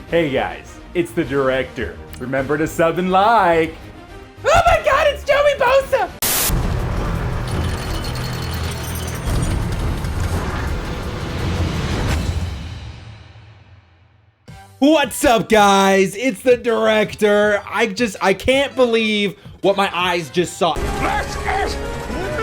Hey guys, it's the director. Remember to sub and like. Oh my god, it's Joey Bosa! What's up, guys? It's the director. I can't believe what my eyes just saw. That is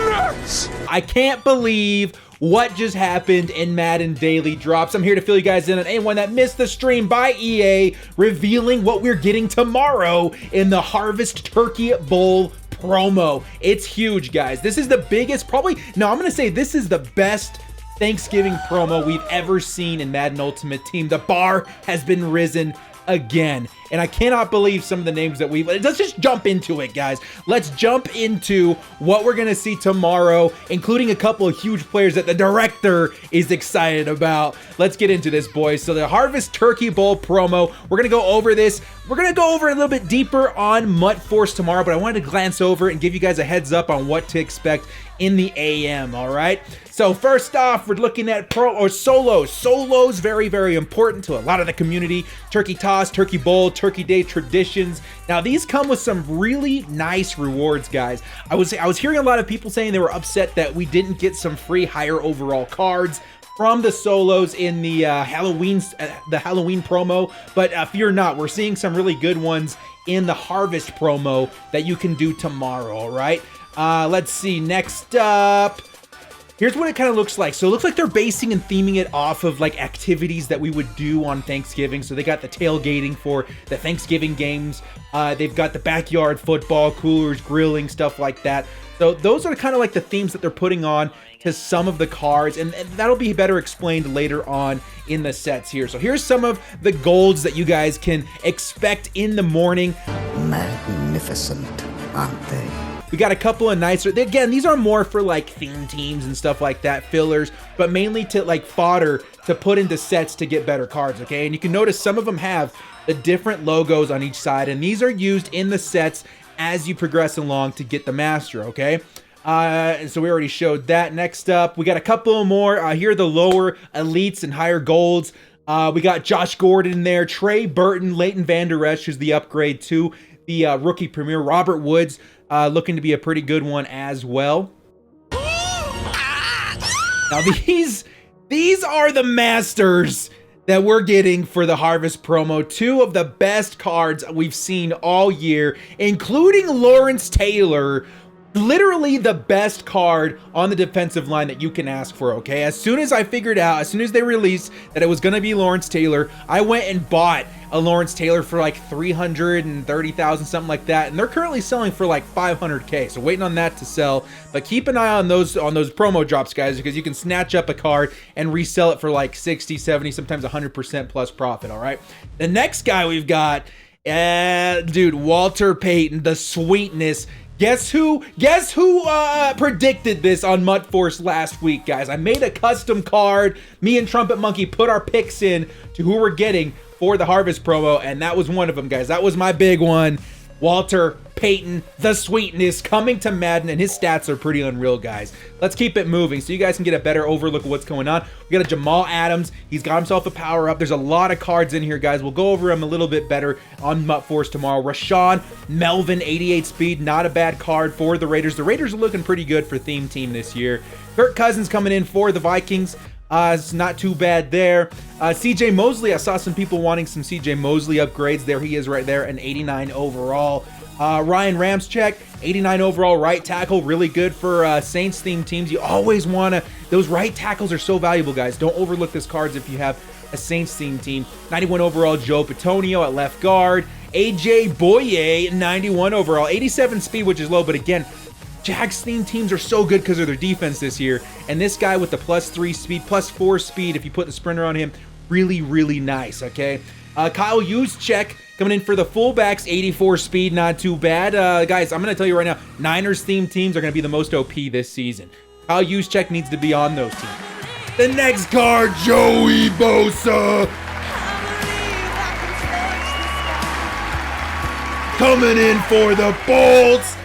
nuts! I can't believe what just happened in Madden Daily Drops. I'm here to fill you guys in on anyone that missed the stream by EA, revealing what we're getting tomorrow in the Harvest Turkey Bowl promo. It's huge, guys. This is the biggest, I'm gonna say this is the best Thanksgiving promo we've ever seen in Madden Ultimate Team. The bar has been risen again, and I cannot believe some of the names that let's just jump into it, guys. Let's jump into what we're gonna see tomorrow, including a couple of huge players that the director is excited about. Let's get into this, boys. So the Harvest Turkey Bowl promo, we're gonna go over this. We're gonna go over a little bit deeper on Mutt Force tomorrow, but I wanted to glance over and give you guys a heads up on what to expect in the AM, all right? So first off, we're looking at solos. Solos, very, very important to a lot of the community. Turkey toss, turkey bowl, turkey day traditions. Now these come with some really nice rewards, guys. I was hearing a lot of people saying they were upset that we didn't get some free higher overall cards from the solos in the Halloween promo, but fear not, we're seeing some really good ones in the Harvest promo that you can do tomorrow, all right? Let's see, next up, here's what it kind of looks like. So it looks like they're basing and theming it off of like activities that we would do on Thanksgiving. So they got the tailgating for the Thanksgiving games. They've got the backyard football, coolers, grilling, stuff like that. So those are kind of like the themes that they're putting on to some of the cards, and that'll be better explained later on in the sets here. So here's some of the golds that you guys can expect in the morning. Magnificent, aren't they? We got a couple of nicer, again, these are more for like theme teams and stuff like that, fillers, but mainly to like fodder to put into sets to get better cards, okay? And you can notice some of them have the different logos on each side, and these are used in the sets as you progress along to get the master, okay? And so we already showed that. Next up, we got a couple more. Here are the lower elites and higher golds. We got Josh Gordon in there, Trey Burton, Leighton Vander Esch, who's the upgrade to the rookie premier. Robert Woods, looking to be a pretty good one as well. Now these are the masters that we're getting for the Harvest promo. Two of the best cards we've seen all year, including Lawrence Taylor. Literally the best card on the defensive line that you can ask for, okay? As soon as I figured out, as soon as they released that it was gonna be Lawrence Taylor, I went and bought a Lawrence Taylor for like 330,000, something like that, and they're currently selling for like 500K, so waiting on that to sell. But keep an eye on those promo drops, guys, because you can snatch up a card and resell it for like 60, 70, sometimes 100% plus profit, all right? The next guy we've got, dude, Walter Payton, the sweetness. Guess who predicted this on Mutt Force last week, guys? I made a custom card. Me and Trumpet Monkey put our picks in to who we're getting for the Harvest promo, and that was one of them, guys. That was my big one. Walter Payton, the sweetness, coming to Madden, and his stats are pretty unreal, guys. Let's keep it moving so you guys can get a better overlook of what's going on. We got a Jamal Adams. He's got himself a power-up. There's a lot of cards in here, guys. We'll go over them a little bit better on Mutt Force tomorrow. Rashawn Melvin, 88 speed. Not a bad card for the Raiders. The Raiders are looking pretty good for theme team this year. Kirk Cousins coming in for the Vikings. It's not too bad there. CJ Mosley, I saw some people wanting some CJ Mosley upgrades. There he is right there, an 89 overall. Ryan Ramczyk, 89 overall right tackle, really good for Saints themed teams. You always want to, those right tackles are so valuable, guys. Don't overlook these cards if you have a Saints themed team. 91 overall Joe Petonio at left guard. AJ Boye, 91 overall, 87 speed, which is low, but again, Jags themed teams are so good because of their defense this year. And this guy with the +3 speed, +4 speed, if you put the sprinter on him, really, really nice, okay? Kyle Juszczyk coming in for the fullbacks, 84 speed, not too bad. Guys, I'm going to tell you right now, Niners themed teams are going to be the most OP this season. Kyle Juszczyk needs to be on those teams. The next card, Joey Bosa. Coming in for the Bolts.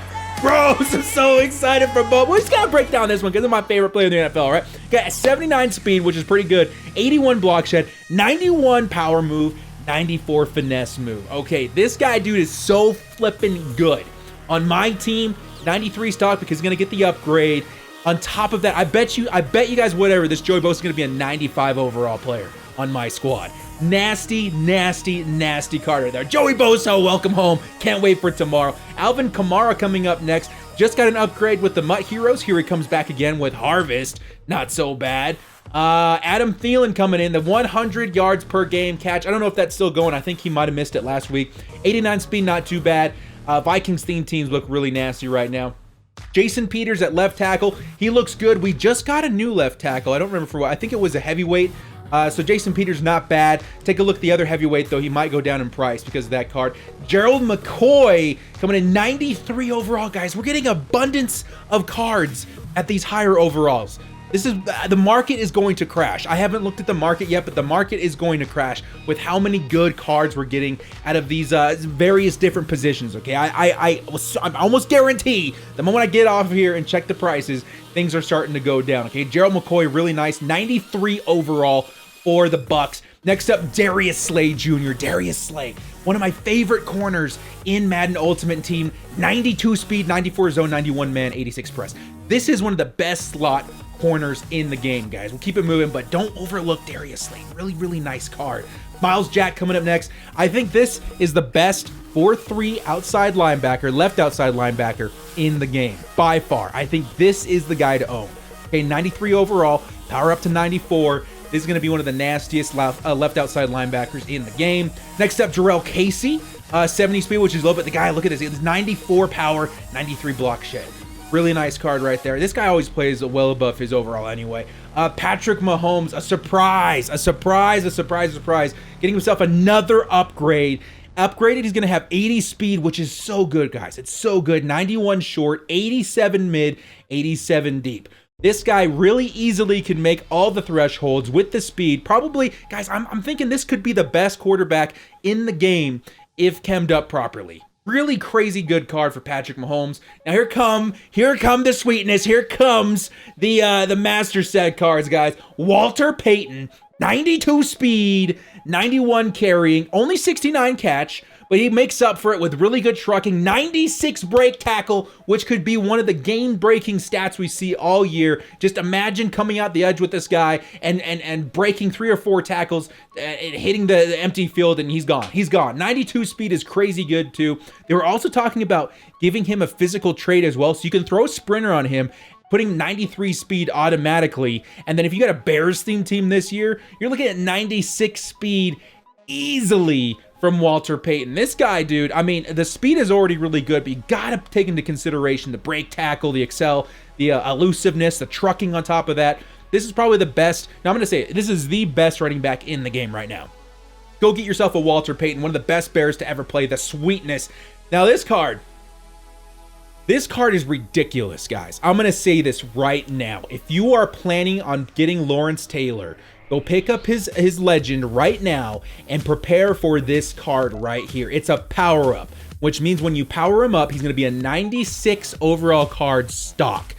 Bro, I'm so excited for Bo. We just gotta break down this one because it's my favorite player in the NFL, right? Got 79 speed, which is pretty good. 81 block shed, 91 power move, 94 finesse move. Okay, this guy, dude, is so flippin' good. On my team, 93 stock because he's going to get the upgrade. On top of that, I bet you guys whatever, this Joey Bosa is going to be a 95 overall player on my squad. Nasty, nasty, nasty card right there. Joey Bosa, welcome home. Can't wait for tomorrow. Alvin Kamara coming up next. Just got an upgrade with the Mutt Heroes. Here he comes back again with Harvest. Not so bad. Adam Thielen coming in, the 100 yards per game catch. I don't know if that's still going. I think he might have missed it last week. 89 speed, not too bad. Vikings theme teams look really nasty right now. Jason Peters at left tackle. He looks good. We just got a new left tackle. I don't remember for what. I think it was a heavyweight. So Jason Peters, not bad. Take a look at the other heavyweight, though. He might go down in price because of that card. Gerald McCoy coming in 93 overall, guys. We're getting abundance of cards at these higher overalls. This is the market is going to crash. I haven't looked at the market yet, but the market is going to crash with how many good cards we're getting out of these various different positions. Okay, I almost guarantee the moment I get off of here and check the prices, things are starting to go down. Okay, Gerald McCoy, really nice, 93 overall for the Bucks. Next up, Darius Slay Jr. Darius Slay, one of my favorite corners in Madden Ultimate Team. 92 speed, 94 zone, 91 man, 86 press. This is one of the best slot corners in the game, guys. We'll keep it moving, but don't overlook Darius Slay. Really, really nice card. Miles Jack coming up next. I think this is the best 4-3 outside linebacker, left outside linebacker in the game, by far. I think this is the guy to own. Okay, 93 overall, power up to 94. This is going to be one of the nastiest left outside linebackers in the game. Next up, Jarrell Casey, 70 speed, which is low, but the guy, look at this. It's 94 power, 93 block shed. Really nice card right there. This guy always plays well above his overall anyway. Patrick Mahomes, a surprise. Getting himself another upgrade. Upgraded, he's going to have 80 speed, which is so good, guys. It's so good. 91 short, 87 mid, 87 deep. This guy really easily can make all the thresholds with the speed. Probably, guys, I'm thinking this could be the best quarterback in the game if chemmed up properly. Really crazy good card for Patrick Mahomes. Now here come the sweetness. Here comes the master set cards, guys. Walter Payton, 92 speed, 91 carrying, only 69 catch, but he makes up for it with really good trucking, 96 break tackle, which could be one of the game-breaking stats we see all year. Just imagine coming out the edge with this guy and breaking 3 or 4 tackles, hitting the empty field, and he's gone. He's gone. 92 speed is crazy good, too. They were also talking about giving him a physical trait as well, so you can throw a sprinter on him, putting 93 speed automatically, and then if you got a Bears theme team this year, you're looking at 96 speed easily from Walter Payton. This guy, dude, I mean, the speed is already really good, but you gotta take into consideration the break tackle, the excel, the elusiveness, the trucking on top of that. This is probably the best. Now I'm gonna say it, this is the best running back in the game right now. Go get yourself a Walter Payton, one of the best Bears to ever play. The sweetness. Now this card is ridiculous, guys. I'm gonna say this right now. If you are planning on getting Lawrence Taylor, go pick up his legend right now and prepare for this card right here. It's a power up, which means when you power him up, he's going to be a 96 overall card stock.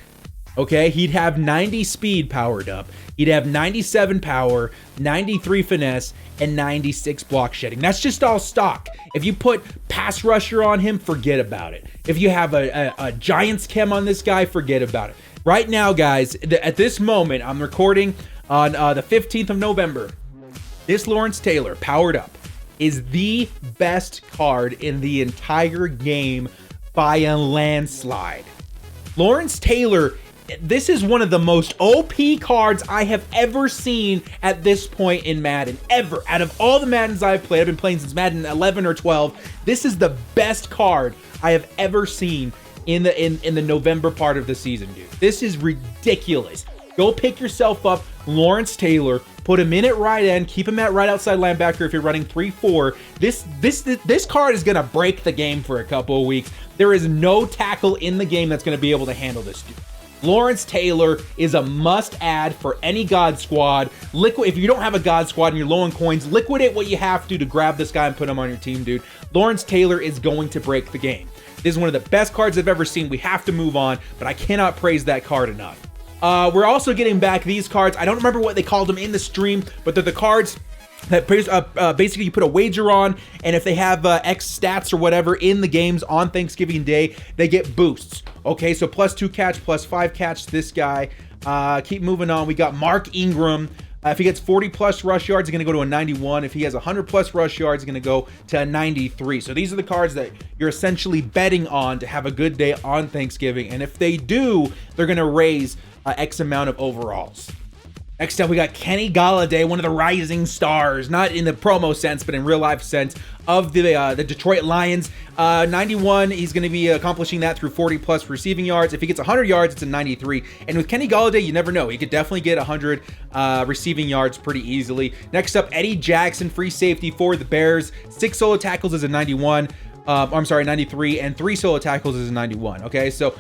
Okay, he'd have 90 speed powered up. He'd have 97 power, 93 finesse, and 96 block shedding. That's just all stock. If you put pass rusher on him, forget about it. If you have a Giants chem on this guy, forget about it. Right now, guys, at this moment, I'm recording on the 15th of November. This Lawrence Taylor, powered up, is the best card in the entire game by a landslide. Lawrence Taylor, this is one of the most OP cards I have ever seen at this point in Madden, ever. Out of all the Maddens I've played, I've been playing since Madden 11 or 12, this is the best card I have ever seen in the November part of the season, dude. This is ridiculous. Go pick yourself up Lawrence Taylor, put him in at right end, keep him at right outside linebacker if you're running 3-4. This card is gonna break the game for a couple of weeks. There is no tackle in the game that's gonna be able to handle this dude. Lawrence Taylor is a must-add for any God Squad. If you don't have a God Squad and you're low on coins, liquidate what you have to grab this guy and put him on your team, dude. Lawrence Taylor is going to break the game. This is one of the best cards I've ever seen. We have to move on, but I cannot praise that card enough. We're also getting back these cards. I don't remember what they called them in the stream, but they're the cards that basically you put a wager on, and if they have X stats or whatever in the games on Thanksgiving Day, they get boosts. Okay, so +2 catch, +5 catch. This guy. Keep moving on. We got Mark Ingram. If he gets 40+ rush yards, he's going to go to a 91. If he has 100+ rush yards, he's going to go to a 93. So these are the cards that you're essentially betting on to have a good day on Thanksgiving. And if they do, they're going to raise X amount of overalls. Next up, we got Kenny Galladay, one of the rising stars, not in the promo sense, but in real life sense, of the Detroit Lions. 91, he's going to be accomplishing that through 40+ receiving yards. If he gets 100 yards, it's a 93. And with Kenny Galladay, you never know. He could definitely get 100 receiving yards pretty easily. Next up, Eddie Jackson, free safety for the Bears. 6 solo tackles is a 91. I'm sorry, 93, and 3 solo tackles is a 91. Okay, so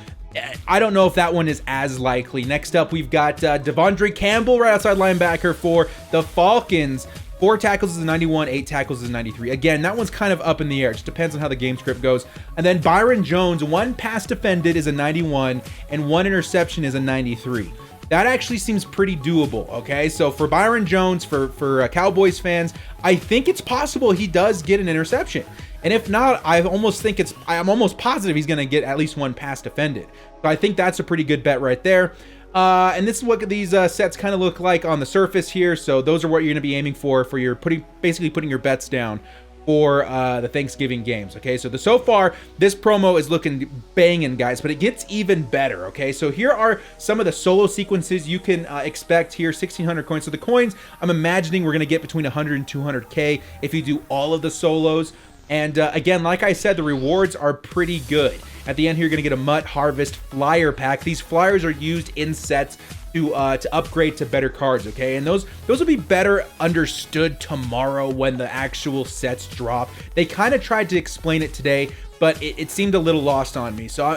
I don't know if that one is as likely. Next up, we've got Devondre Campbell, right outside linebacker for the Falcons. 4 tackles is a 91, 8 tackles is a 93. Again, that one's kind of up in the air. It just depends on how the game script goes. And then Byron Jones, 1 pass defended is a 91, and 1 interception is a 93. That actually seems pretty doable, okay? So for Byron Jones, for Cowboys fans, I think it's possible he does get an interception. And if not, I'm almost positive he's going to get at least 1 pass defended. So I think that's a pretty good bet right there. And this is what these sets kind of look like on the surface here. So those are what you're going to be aiming for your basically putting your bets down for the Thanksgiving games. Okay, so far this promo is looking banging, guys, but it gets even better. Okay, so here are some of the solo sequences you can expect here. 1,600 coins. So the coins, I'm imagining we're going to get between 100 and 200k if you do all of the solos. And again, like I said, the rewards are pretty good. At the end here, you're going to get a Mutt Harvest flyer pack. These flyers are used in sets to upgrade to better cards, okay? And those will be better understood tomorrow when the actual sets drop. They kind of tried to explain it today, but it seemed a little lost on me. So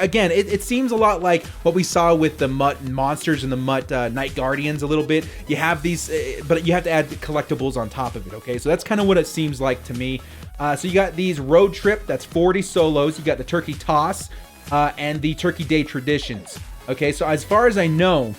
again, it seems a lot like what we saw with the Mutt Monsters and the Mutt Night Guardians a little bit. You have these, but you have to add the collectibles on top of it, okay? So that's kind of what it seems like to me. So you got these Road Trip, that's 40 solos. You got the Turkey Toss and the Turkey Day Traditions. Okay, so as far as I know,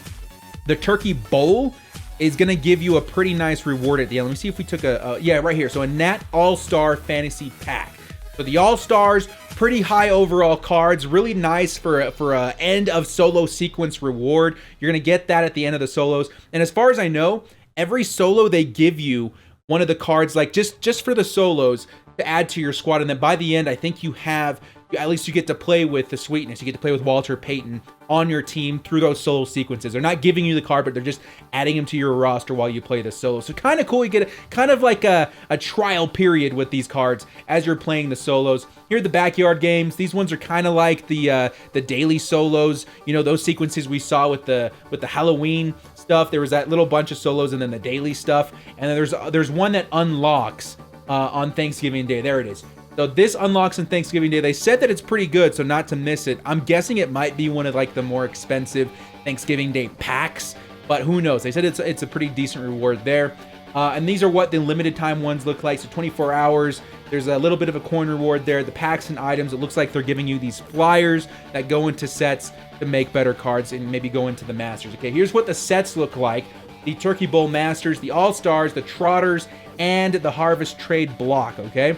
the Turkey Bowl is going to give you a pretty nice reward at the end. Let me see if we took yeah, right here. So a Nat All-Star Fantasy Pack. So the All-Stars, pretty high overall cards, really nice for a end of solo sequence reward. You're going to get that at the end of the solos. And as far as I know, every solo they give you one of the cards, like just for the solos, to add to your squad. And then by the end, I think you get to play with the sweetness. You get to play with Walter Payton on your team through those solo sequences. They're not giving you the card, but they're just adding him to your roster while you play the solo. So kind of cool. You get kind of like a trial period with these cards as you're playing the solos. Here are the backyard games. These ones are kind of like the daily solos. You know, those sequences we saw with the Halloween stuff. There was that little bunch of solos and then the daily stuff. And then there's one that unlocks on Thanksgiving Day. There it is. So this unlocks on Thanksgiving Day. They said that it's pretty good, so not to miss it. I'm guessing it might be one of like the more expensive Thanksgiving Day packs, but who knows? They said it's a pretty decent reward there. And these are what the limited time ones look like. So 24 hours. There's a little bit of a coin reward there. The packs and items, it looks like they're giving you these flyers that go into sets to make better cards and maybe go into the Masters. Okay, here's what the sets look like. The Turkey Bowl Masters, the All-Stars, the Trotters, and the Harvest Trade block, okay?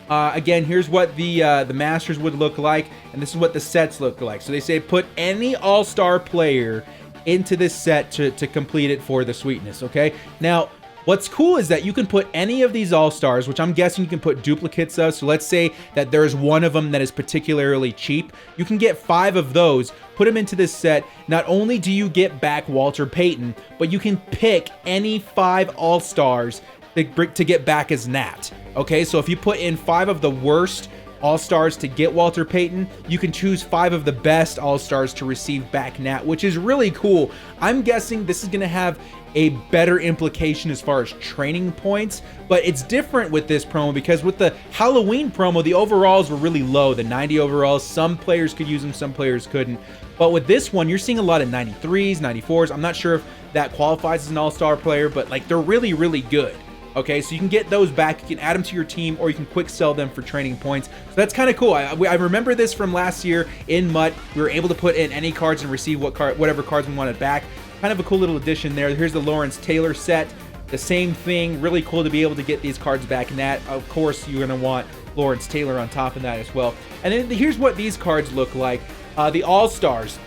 Again, here's what the Masters would look like, and this is what the sets look like. So they say put any All-Star player into this set to complete it for the sweetness, okay? Now, what's cool is that you can put any of these All-Stars, which I'm guessing you can put duplicates of. So let's say that there's one of them that is particularly cheap. You can get 5 of those, put them into this set. Not only do you get back Walter Payton, but you can pick any 5 All-Stars to get back as Nat. Okay, so if you put in 5 of the worst All-Stars to get Walter Payton, you can choose 5 of the best All-Stars to receive back Nat, which is really cool. I'm guessing this is going to have a better implication as far as training points, but it's different with this promo because with the Halloween promo, the overalls were really low, the 90 overalls. Some players could use them, some players couldn't. But with this one, you're seeing a lot of 93s, 94s. I'm not sure if that qualifies as an All-Star player, but like they're really, really good. Okay, so you can get those back, you can add them to your team, or you can quick sell them for training points. So that's kind of cool. I remember this from last year in Mutt. We were able to put in any cards and receive whatever cards we wanted back. Kind of a cool little addition there. Here's the Lawrence Taylor set, the same thing. Really cool to be able to get these cards back, and that, of course, you're going to want Lawrence Taylor on top of that as well. And then here's what these cards look like. The All-Stars.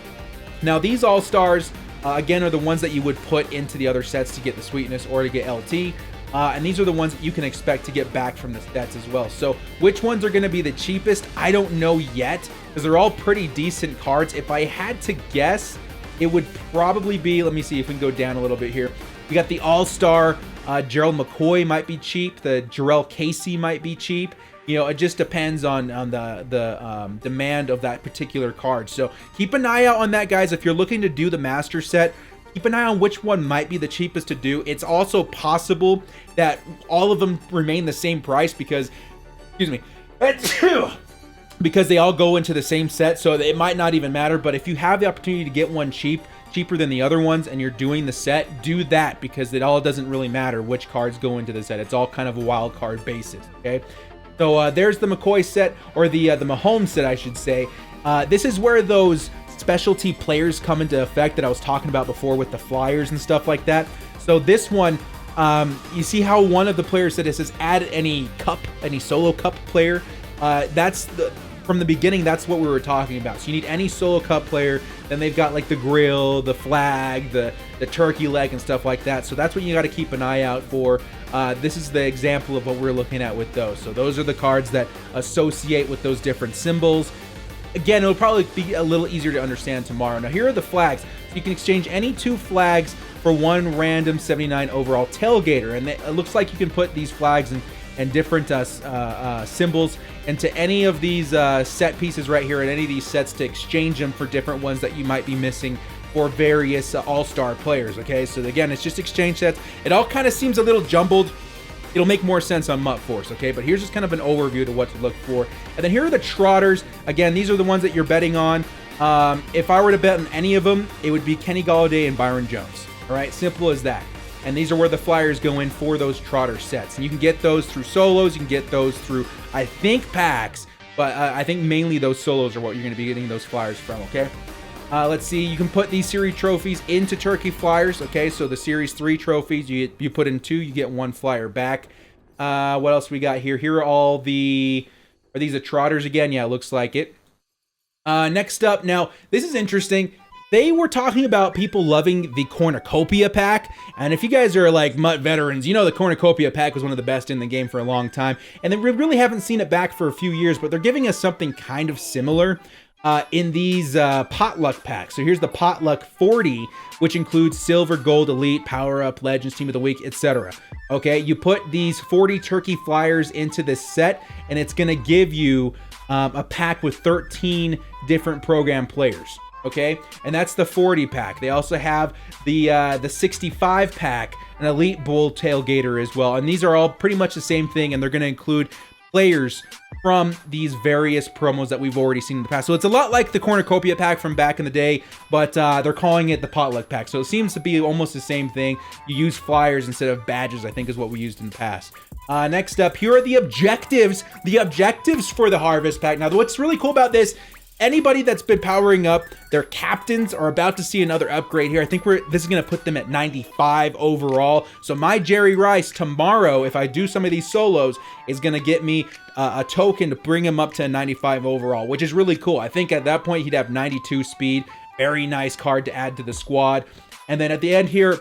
Now, these All-Stars, again, are the ones that you would put into the other sets to get the sweetness or to get LT. And these are the ones that you can expect to get back from the sets as well. So which ones are going to be the cheapest? I don't know yet, because they're all pretty decent cards. If I had to guess, it would probably be, let me see if we can go down a little bit here. We got the All-Star, Gerald McCoy might be cheap. The Jarrell Casey might be cheap. You know, it just depends on the demand of that particular card. So keep an eye out on that, guys. If you're looking to do the master set, keep an eye on which one might be the cheapest to do. It's also possible that all of them remain the same price because, excuse me, because they all go into the same set, so it might not even matter. But if you have the opportunity to get one cheaper than the other ones, and you're doing the set, do that, because it all doesn't really matter which cards go into the set. It's all kind of a wild card basis, okay? So there's the McCoy set, or the Mahomes set, I should say. This is where those specialty players come into effect that I was talking about before with the flyers and stuff like that. So this one, you see how one of the players said it says add any solo cup player. From the beginning, that's what we were talking about. So you need any solo cup player. Then they've got like the grill, the flag, the turkey leg and stuff like that. So that's what you got to keep an eye out for. This is the example of what we're looking at with those. So those are the cards that associate with those different symbols. Again, it'll probably be a little easier to understand tomorrow. Now, here are the flags. So you can exchange any 2 flags for 1 random 79 overall tailgater. And it looks like you can put these flags and different symbols into any of these set pieces right here, and any of these sets, to exchange them for different ones that you might be missing for various all-star players. Okay, so again, it's just exchange sets. It all kind of seems a little jumbled. It'll make more sense on Mutt Force, okay? But here's just kind of an overview to what to look for. And then here are the Trotters. Again, these are the ones that you're betting on. If I were to bet on any of them, it would be Kenny Golladay and Byron Jones. All right, simple as that. And these are where the flyers go in for those Trotter sets. And you can get those through solos. You can get those through, I think, packs. But I think mainly those solos are what you're going to be getting those flyers from, okay? Let's see. You can put these series trophies into Turkey Flyers, okay? So the Series 3 trophies, you put in 2, you get 1 flyer back. What else we got here? Here are all the... Are these the Trotters again? Yeah, it looks like it. Next up, now, this is interesting. They were talking about people loving the Cornucopia pack, and if you guys are like Mutt veterans, you know the Cornucopia pack was one of the best in the game for a long time, and we really haven't seen it back for a few years, but they're giving us something kind of similar in these Potluck packs. So here's the Potluck 40, which includes Silver, Gold, Elite, Power Up, Legends, Team of the Week, etc. Okay, you put these 40 Turkey Flyers into this set, and it's going to give you a pack with 13 different program players. Okay, and that's the 40 pack. They also have the 65 pack, an Elite Bull Tailgater as well. And these are all pretty much the same thing, and they're going to include players from these various promos that we've already seen in the past. So it's a lot like the Cornucopia pack from back in the day, but they're calling it the Potluck pack. So it seems to be almost the same thing. You use flyers instead of badges, I think, is what we used in the past. Next up, here are the objectives. The objectives for the Harvest pack. Now, what's really cool about this, anybody that's been powering up, their captains are about to see another upgrade here. I think this is going to put them at 95 overall. So my Jerry Rice tomorrow, if I do some of these solos, is going to get me a token to bring him up to 95 overall, which is really cool. I think at that point he'd have 92 speed. Very nice card to add to the squad. And then at the end here,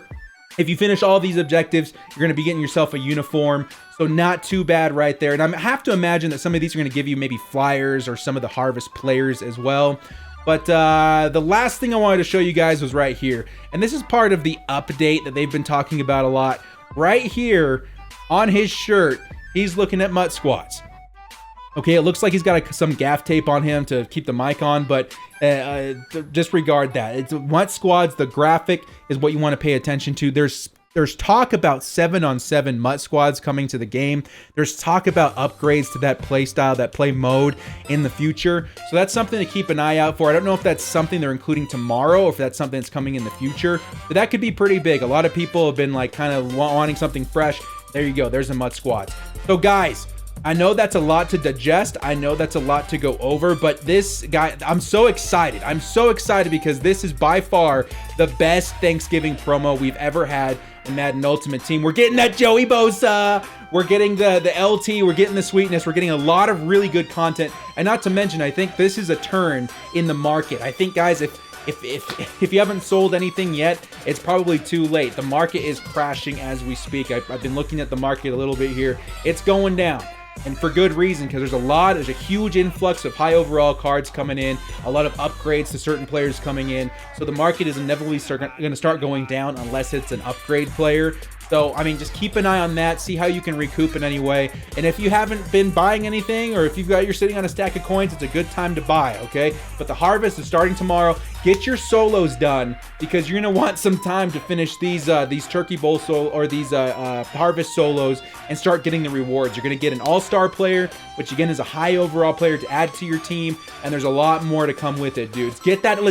if you finish all these objectives, you're going to be getting yourself a uniform. So not too bad right there. And I have to imagine that some of these are going to give you maybe flyers or some of the Harvest players as well. But the last thing I wanted to show you guys was right here. And this is part of the update that they've been talking about a lot. Right here on his shirt, he's looking at Mutt Squats. Okay, it looks like he's got some gaff tape on him to keep the mic on, but disregard that. It's Mutt Squads. The graphic is what you want to pay attention to. There's talk about 7-on-7 Mutt Squads coming to the game. There's talk about upgrades to that play style, that play mode in the future. So that's something to keep an eye out for. I don't know if that's something they're including tomorrow or if that's something that's coming in the future, but that could be pretty big. A lot of people have been like kind of wanting something fresh. There you go. There's a Mutt Squads. So guys, I know that's a lot to digest. I know that's a lot to go over, but this guy, I'm so excited. I'm so excited because this is by far the best Thanksgiving promo we've ever had. in Madden Ultimate Team. We're getting that Joey Bosa. We're getting the LT. We're getting the sweetness. We're getting a lot of really good content. And not to mention, I think this is a turn in the market. I think, guys, if you haven't sold anything yet, it's probably too late. The market is crashing as we speak. I've been looking at the market a little bit here. It's going down. And for good reason, because there's a huge influx of high overall cards coming in, a lot of upgrades to certain players coming in. So the market is inevitably going to start going down unless it's an upgrade player. So, I mean, just keep an eye on that, see how you can recoup in any way. And if you haven't been buying anything, or if you're sitting on a stack of coins, it's a good time to buy, okay? But the harvest is starting tomorrow. Get your solos done, because you're gonna want some time to finish these Turkey Bowl these harvest solos and start getting the rewards. You're gonna get an all-star player, which again is a high overall player to add to your team, and there's a lot more to come with it, dudes. Get that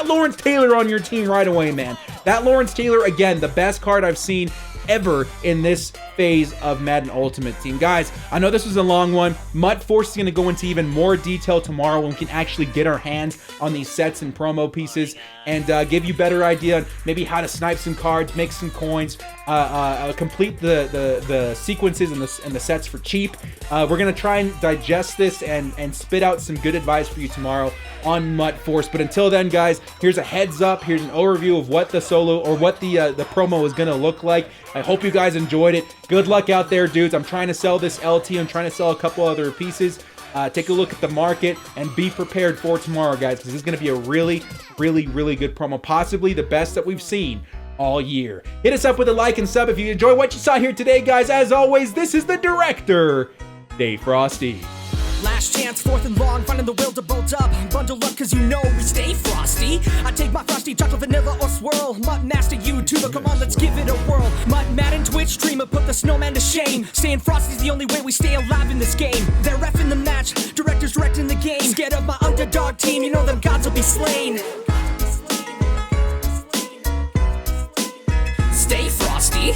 Lawrence Taylor on your team right away, man. That Lawrence Taylor, again, the best card I've seen ever in this phase of Madden Ultimate Team. Guys, I know this was a long one. Mutt Force is going to go into even more detail tomorrow when we can actually get our hands on these sets and promo pieces and give you better idea on maybe how to snipe some cards, make some coins, complete the sequences and the sets for cheap. We're going to try and digest this and spit out some good advice for you tomorrow on Mutt Force. But until then, guys, here's a heads up. Here's an overview of what the solo or what the promo is going to look like. I hope you guys enjoyed it. Good luck out there, dudes. I'm trying to sell this LT. I'm trying to sell a couple other pieces. Take a look at the market and be prepared for tomorrow, guys, because this is going to be a really, really, really good promo. Possibly the best that we've seen all year. Hit us up with a like and sub if you enjoy what you saw here today, guys. As always, this is the director, Dave Frosty. Last chance, 4th and long, finding the will to bolt up. Bundle up, cause you know we stay frosty. I take my frosty chocolate, vanilla, or swirl. Mutt Master YouTuber, come on, let's give it a whirl. Mutt Madden Twitch streamer, put the snowman to shame. Staying frosty's the only way we stay alive in this game. They're reffing the match, directors directing the game. Scared of my underdog team, you know them gods will be slain. Stay frosty.